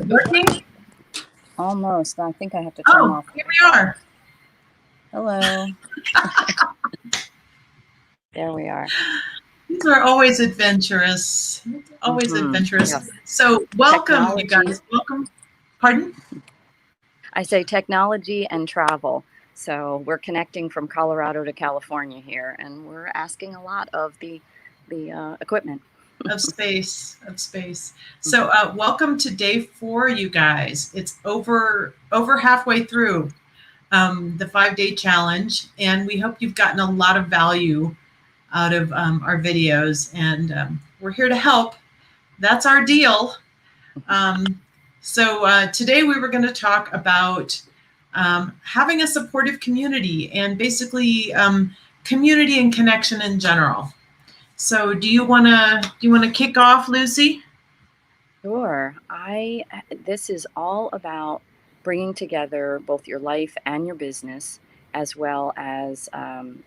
Working? Almost. I think I have to turn Oh, off. here we are. Hello. There we are. These are always adventurous. Always adventurous. Yes. So welcome, you Technology. guys. Welcome. Pardon? I say technology and travel. So we're connecting from Colorado to California here, and we're asking a lot of the equipment. Of space. So welcome to day 4, you guys. It's over halfway through the 5-day challenge, and we hope you've gotten a lot of value out of our videos, and we're here to help. That's our deal. So today we were going to talk about having a supportive community, and basically community and connection in general. So do you want to kick off, Lucy? Sure. This is all about bringing together both your life and your business, as well as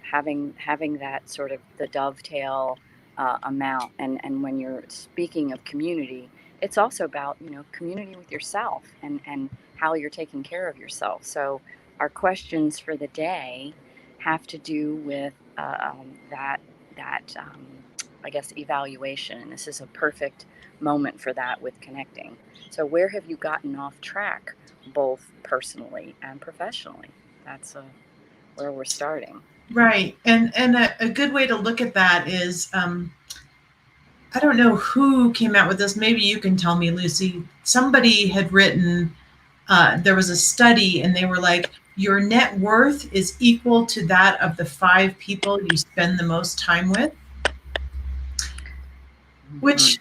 having that sort of the dovetail amount. And when you're speaking of community, it's also about community with yourself and how you're taking care of yourself. So our questions for the day have to do with that I guess evaluation. And this is a perfect moment for that with connecting. So, where have you gotten off track, both personally and professionally? That's where we're starting. Right. And a good way to look at that is I don't know who came out with this. Maybe you can tell me, Lucy. Somebody had written, there was a study, and they were like, your net worth is equal to that of the 5 people you spend the most time with, which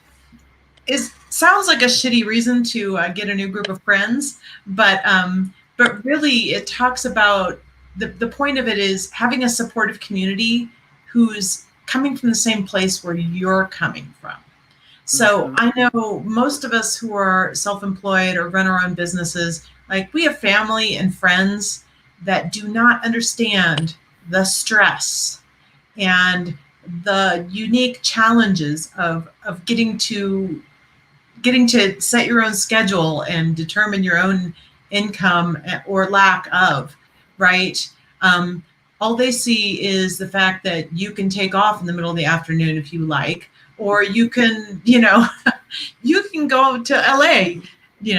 sounds like a shitty reason to get a new group of friends, but really it talks about the point of it is having a supportive community who's coming from the same place where you're coming from. So I know most of us who are self-employed or run our own businesses, like we have family and friends that do not understand the stress and the unique challenges of getting to set your own schedule and determine your own income or lack of, right? All they see is the fact that you can take off in the middle of the afternoon if you like, or you can, you can go to LA,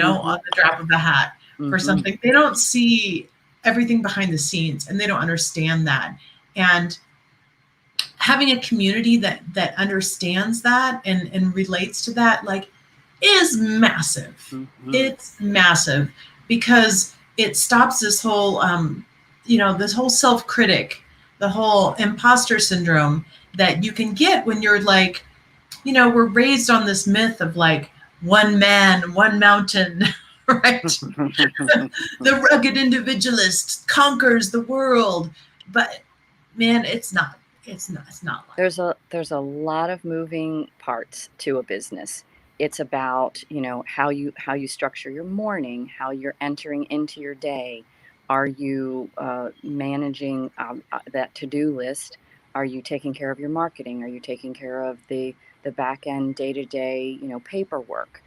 on the drop of a hat for something. They don't see everything behind the scenes, and they don't understand that. And having a community that understands that and relates to that, like, is massive. It's massive because it stops this whole, this whole self-critic, the whole imposter syndrome that you can get when you're like, we're raised on this myth of like one man, one mountain, right? The rugged individualist conquers the world, but man, it's not. It's not like there's a lot of moving parts to a business. It's about how you structure your morning, how you're entering into your day. Are you managing that to-do list? Are you taking care of your marketing? Are you taking care of the back end day-to-day paperwork?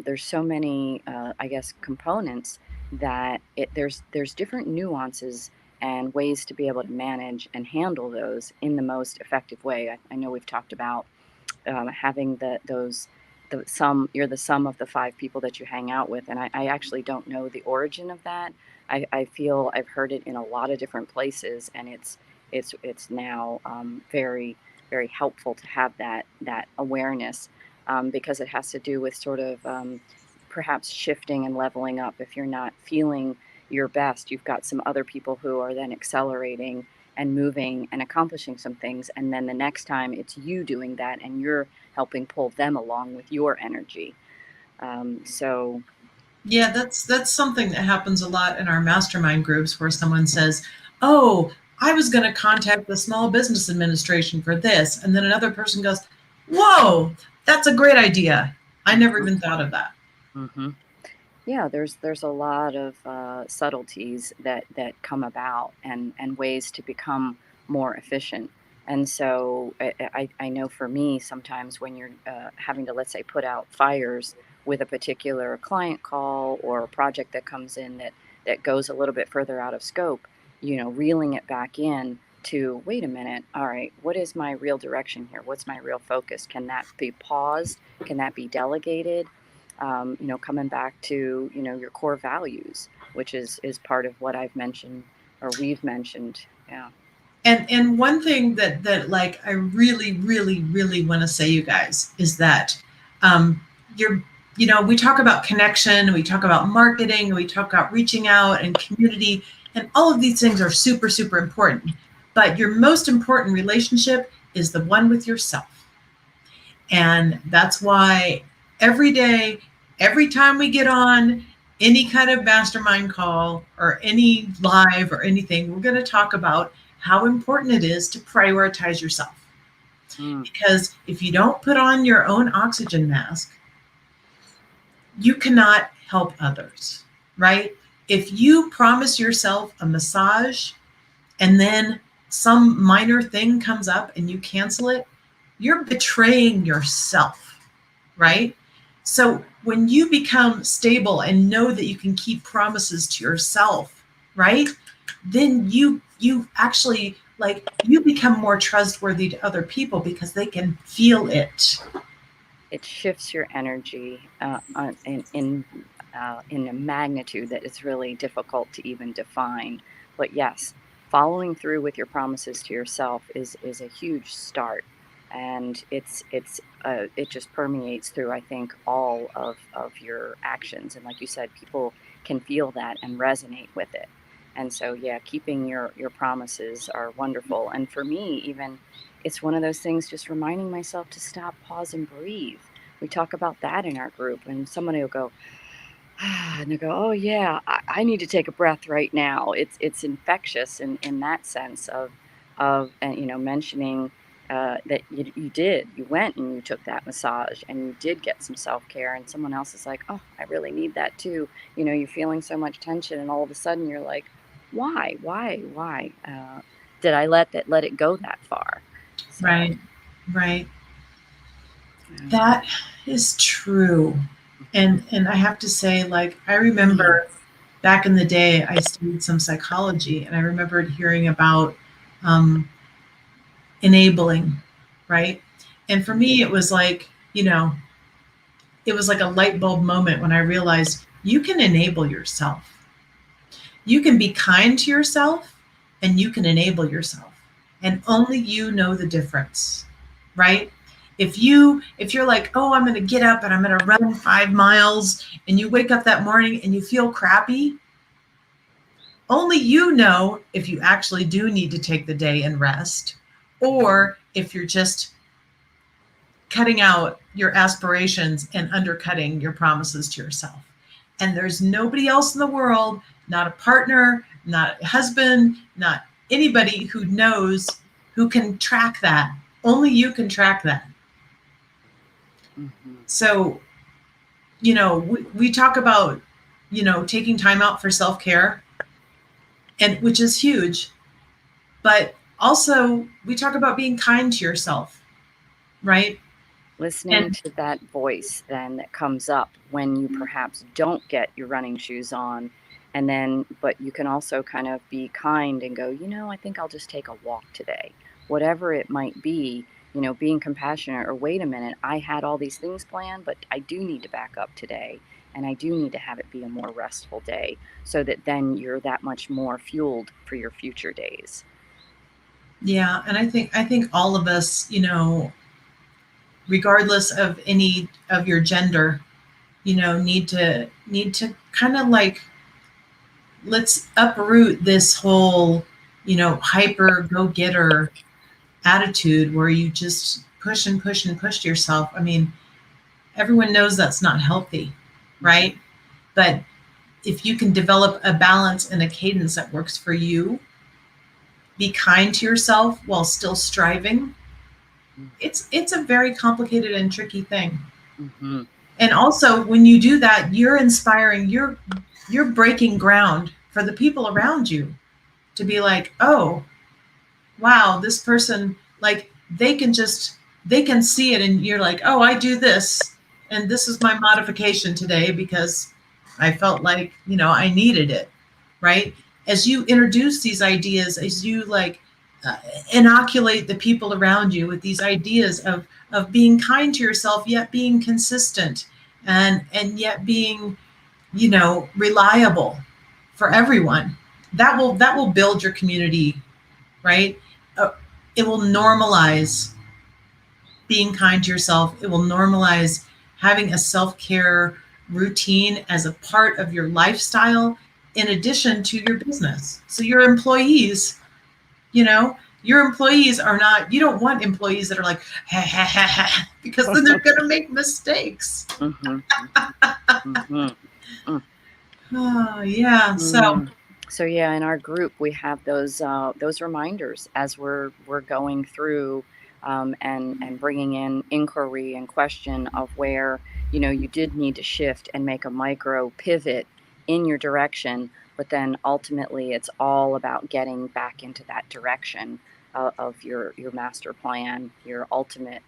There's so many I guess components that there's different nuances and ways to be able to manage and handle those in the most effective way. I know we've talked about having you're the sum of the 5 people that you hang out with, and I actually don't know the origin of that. I feel I've heard it in a lot of different places, and it's now very, very helpful to have that awareness, because it has to do with sort of perhaps shifting and leveling up. If you're not feeling your best, you've got some other people who are then accelerating and moving and accomplishing some things, and then the next time it's you doing that and you're helping pull them along with your energy. So yeah, that's something that happens a lot in our mastermind groups, where someone says, oh, I was going to contact the Small Business Administration for this, and then another person goes, whoa, that's a great idea, I never even thought of that. Yeah, there's a lot of subtleties that come about, and ways to become more efficient. And so I know for me, sometimes when you're having to, let's say, put out fires with a particular client call or a project that comes in that goes a little bit further out of scope, reeling it back in to, wait a minute, all right, what is my real direction here? What's my real focus? Can that be paused? Can that be delegated? Coming back to, your core values, which is part of what I've mentioned or we've mentioned. Yeah. And one thing that like I really really really want to say, you guys, is that um you're we talk about connection, we talk about marketing, we talk about reaching out and community, and all of these things are super super important, but your most important relationship is the one with yourself. And that's why every day, every time we get on any kind of mastermind call or any live or anything, we're going to talk about how important it is to prioritize yourself. Mm. Because if you don't put on your own oxygen mask, you cannot help others, right? If you promise yourself a massage and then some minor thing comes up and you cancel it, you're betraying yourself, right? So when you become stable and know that you can keep promises to yourself, right? Then you actually, like, you become more trustworthy to other people because they can feel it. It shifts your energy in a magnitude that it's really difficult to even define. But yes, following through with your promises to yourself is a huge start, and it just permeates through, I think, all of your actions. And like you said, people can feel that and resonate with it. And so, yeah, keeping your promises are wonderful. And for me, even, it's one of those things, just reminding myself to stop, pause, and breathe. We talk about that in our group, and somebody will go, ah, and they go, oh yeah, I need to take a breath right now. It's infectious in that sense of mentioning that you went and you took that massage and you did get some self-care, and someone else is like, oh, I really need that too. You're feeling so much tension, and all of a sudden you're like, why did I let it go that far? So Right, right. yeah. That is true. And I have to say, like, I Mhm. remember back in the day, I studied some psychology, and I remembered hearing about um, enabling, right? And for me, it was like, it was like a light bulb moment when I realized you can enable yourself. You can be kind to yourself and you can enable yourself. And only you know the difference, right? If you're like, "Oh, I'm going to get up and I'm going to run 5 miles," and you wake up that morning and you feel crappy, only you know if you actually do need to take the day and rest, Mhm. or if you're just cutting out your aspirations and undercutting your promises to yourself. And there's nobody else in the world, not a partner, not a husband, not anybody who knows, who can track that. Only you can track that. Mhm. So, we talk about, taking time out for self care, and which is huge, but also we talk about being kind to yourself, right? Listening And to that voice then that comes up when you perhaps don't get your running shoes on, and then but you can also kind of be kind and go, I think I'll just take a walk today, whatever it might be. Being compassionate, or wait a minute, I had all these things planned, but I do need to back up today, and I do need to have it be a more restful day, so that then you're that much more fueled for your future days. yeah, and I think all of us, regardless of any of your gender, need to kind of like, let's uproot this whole, hyper go-getter attitude where you just push and push and push yourself. I mean, everyone knows that's not healthy, Mhm. right? But if you can develop a balance and a cadence that works for you, be kind to yourself while still striving. It's a very complicated and tricky thing. Mhm. And also, when you do that, you're inspiring, you're breaking ground for the people around you to be like, oh, wow, this person, like, they can see it, and you're like, oh, I do this. And this is my modification today because I felt like, I needed it, right? As you introduce these ideas, as you like uh, inoculate the people around you with these ideas of being kind to yourself, yet being consistent, and yet being, reliable for everyone. That will build your community, right? Uh, it will normalize being kind to yourself. It will normalize having a self care routine as a part of your lifestyle in addition to your business. So you know, your employees are not, you don't want employees that are like, ha, ha, ha, ha, because then they're going to make mistakes. Mm-hmm. Mm-hmm. Oh, yeah. So Mm. So yeah, in our group we have those reminders as we're going through, and bringing in inquiry and question of where you did need to shift and make a micro pivot in your direction, but then ultimately it's all about getting back into that direction of your master plan, your ultimate,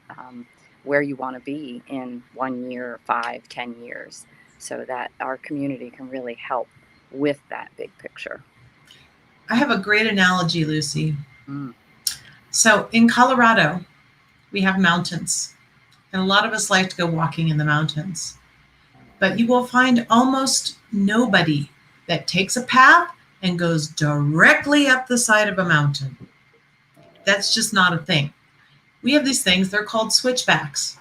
where you want to be in 1 year, 5, 10 years, so that our community can really help with that big picture. I have a great analogy, Lucy. Mm. So in Colorado, we have mountains, and a lot of us like to go walking in the mountains. But you will find almost nobody that takes a path and goes directly up the side of a mountain. That's just not a thing. We have these things, they're called switchbacks.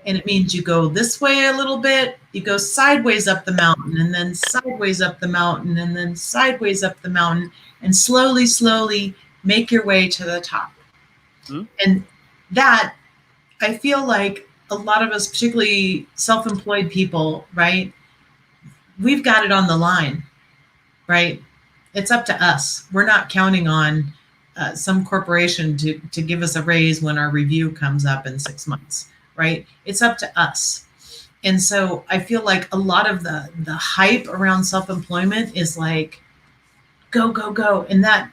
And it means you go this way a little bit, you go sideways up the mountain, and then sideways up the mountain, and then sideways up the mountain, and slowly, slowly make your way to the top. Mm. And that, I feel like a lot of us, particularly self employed people, right? We've got it on the line, right? It's up to us. We're not counting on some corporation to give us a raise when our review comes up in 6 months, right? It's up to us. And so I feel like a lot of the hype around self-employment is like go, go, go. And that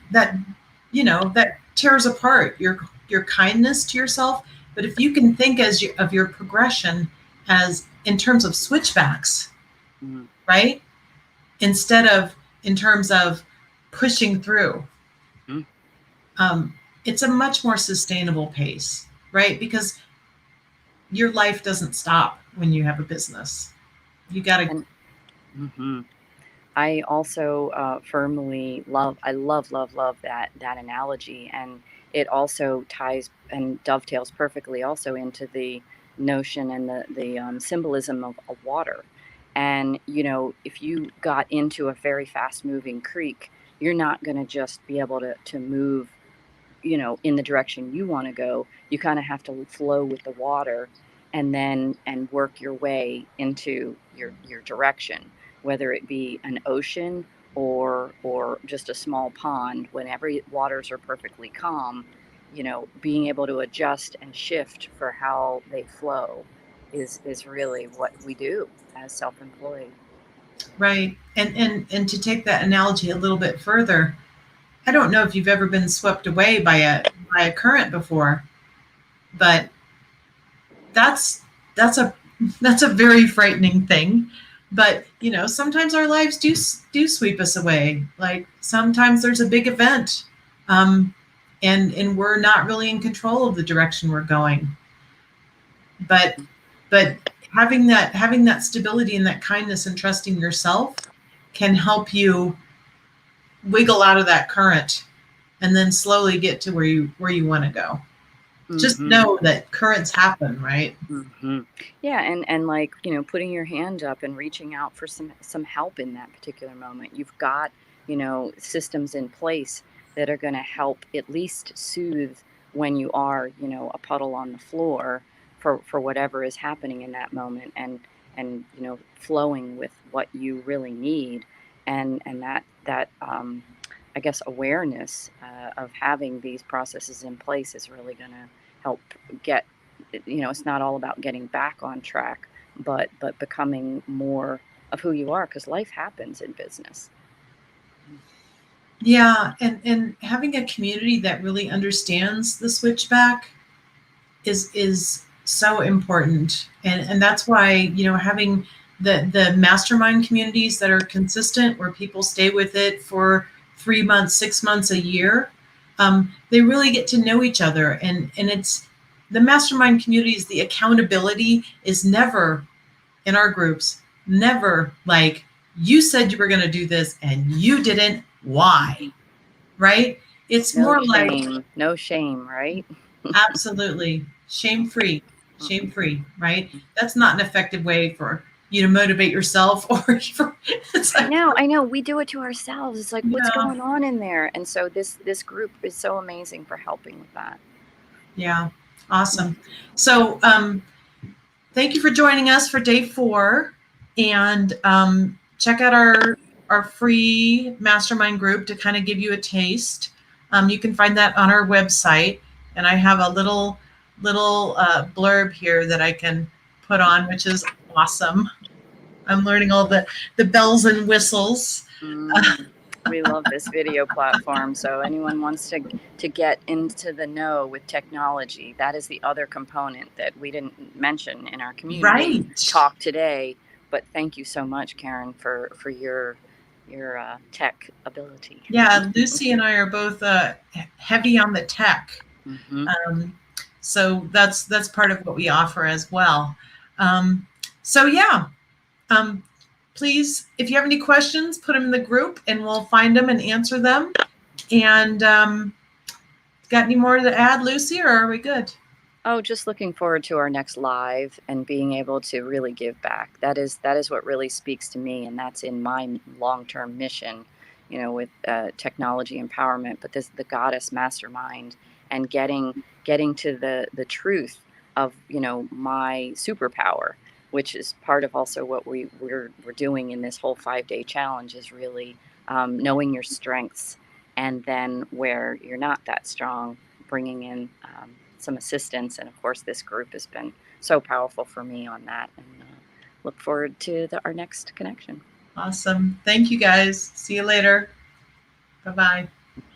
tears apart your kindness to yourself. But if you can think of your progression as in terms of switchbacks, Mm. right? Instead of in terms of pushing through, Mm. um, it's a much more sustainable pace, right? Because your life doesn't stop when you have a business. You got to. And hmm I also firmly I love that analogy, and it also ties and dovetails perfectly also into the notion and the symbolism of water. And if you got into a very fast moving creek, you're not going to just be able to move in the direction you want to go. You kind of have to flow with the water, and work your way into your direction, whether it be an ocean or just a small pond. Whenever waters are perfectly calm, being able to adjust and shift for how they flow is really what we do as self-employed. Right. And to take that analogy a little bit further, I don't know if you've ever been swept away by a current before, but that's that's a that's a very frightening thing. But sometimes our lives do sweep us away. Like sometimes there's a big event, um, and we're not really in control of the direction we're going. But but having that stability and that kindness and trusting yourself can help you wiggle out of that current and then slowly get to where you want to go. Just Hmm. know that currents happen, right? Hmm. Yeah, and like putting your hand up and reaching out for some help in that particular moment. You've got systems in place that are going to help at least soothe when you are a puddle on the floor for whatever is happening in that moment, and flowing with what you really need, and that I guess awareness of having these processes in place is really going to help get it's not all about getting back on track, but becoming more of who you are, because life happens in business. Yeah, and having a community that really understands the switchback is So important. And that's why, having the mastermind communities that are consistent, where people stay with it for 3 months, 6 months, a year, they really get to know each other. And it's the mastermind communities, the accountability is never in our groups, never like, you said you were going to do this and you didn't. Why? Right? It's No more like, shame, no shame, right? absolutely shame free, right? That's not an effective way for you to motivate yourself or for, it's like, I know. We do it to ourselves. It's like, what's yeah, going on in there? And so this group is so amazing for helping with that. yeah, awesome. So thank you for joining us for day 4, and check out our free mastermind group to kind of give you a taste. You can find that on our website, and I have a little blurb here that I can put on, which is awesome. I'm learning all the bells and whistles. Mm, we love this video platform. So anyone wants to get into the know with technology, that is the other component that we didn't mention in our community Right. talk today. But thank you so much, Karen, for your tech ability. Yeah, Lucy and I are both heavy on the tech. Hmm. Um, so that's part of what we offer as well. Um, so yeah, um, please, if you have any questions, put them in the group, and we'll find them and answer them. And got any more to add, Lucy, or are we good? Oh, just looking forward to our next live and being able to really give back. That is what really speaks to me, and that's in my long-term mission, with technology empowerment. But this the goddess mastermind and getting to the truth of my superpower, which is part of also what we're doing in this whole 5-day challenge, is really knowing your strengths, and then where you're not that strong, bringing in some assistance. And of course, this group has been so powerful for me on that. And look forward to our next connection. Awesome. Thank you, guys. See you later. Bye bye.